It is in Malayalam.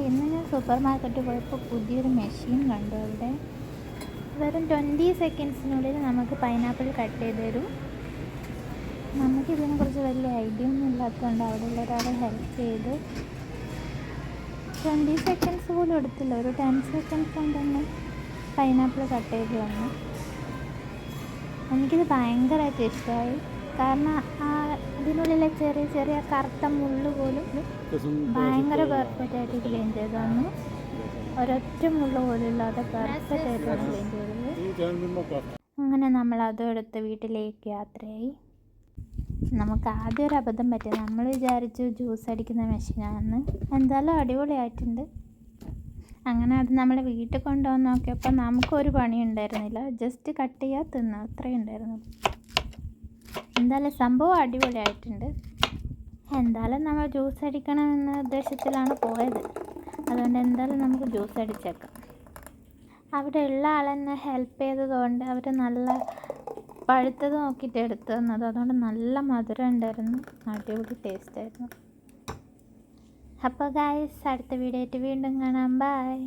ഇന്ന് ഞാൻ സൂപ്പർ മാർക്കറ്റിൽ പോയപ്പോൾ പുതിയൊരു മെഷീൻ കണ്ടു. അവിടെ വെറും 20 സെക്കൻഡ്സിനുള്ളിൽ നമുക്ക് പൈനാപ്പിൾ കട്ട് ചെയ്ത് തരും. നമുക്കിതിനെക്കുറിച്ച് വലിയ ഐഡിയ ഒന്നും ഇല്ലാത്തതുകൊണ്ട് അവിടെയുള്ള ഒരാളെ ഹെൽപ്പ് ചെയ്ത് 20 സെക്കൻഡ്സ് പോലും എടുത്തില്ല, ഒരു 10 സെക്കൻഡ്സ് കൊണ്ട് തന്നെ പൈനാപ്പിൾ കട്ട് ചെയ്ത് തന്നു. എനിക്കിത് ഭയങ്കരമായിട്ട് ഇഷ്ടമായി. കാരണം അതിനുള്ളിലെ ചെറിയ ചെറിയ കറുത്ത മുള്ള് പോലും ഭയങ്കര പെർഫെക്റ്റ് ആയിട്ട് ക്ലീൻ ചെയ്ത് തന്നു. ഒരൊറ്റ മുള്ള് പോലും ഇല്ലാതെ പെർഫെക്റ്റ് ആയിട്ടാണ് ക്ലീൻ ചെയ്തത്. അങ്ങനെ നമ്മൾ അതും എടുത്ത് വീട്ടിലേക്ക് യാത്രയായി. നമുക്ക് ആദ്യം ഒരു അബദ്ധം പറ്റി. നമ്മൾ വിചാരിച്ചു ജ്യൂസ് അടിക്കുന്ന മെഷീനാണെന്ന്. എന്തായാലും അടിപൊളിയായിട്ടുണ്ട്. അങ്ങനെ അത് നമ്മൾ വീട്ടിൽ കൊണ്ടുവന്ന് നോക്കിയപ്പോൾ നമുക്കൊരു പണി ഉണ്ടായിരുന്നില്ല, ജസ്റ്റ് കട്ട് ചെയ്യുക തിന്നുക, അത്രയും ഉണ്ടായിരുന്നു. എന്തായാലും സംഭവം അടിപൊളിയായിട്ടുണ്ട്. എന്തായാലും നമ്മൾ ജ്യൂസ് അടിക്കണമെന്ന ഉദ്ദേശത്തിലാണ് പോയത്. അതുകൊണ്ട് എന്തായാലും നമുക്ക് ജ്യൂസ് അടിച്ചേക്കാം. അവിടെ ഉള്ള ആളെന്നെ ഹെൽപ്പ് ചെയ്തതുകൊണ്ട് അവർ നല്ല പഴുത്തത് നോക്കിയിട്ട് എടുത്തു തന്നത്. അതുകൊണ്ട് നല്ല മധുരം ഉണ്ടായിരുന്നു, അടിപൊളി ടേസ്റ്റ് ആയിരുന്നു. അപ്പോൾ ഗായ്സ്, അടുത്ത വീഡിയോ ആയിട്ട് വീണ്ടും കാണാം. ബൈ.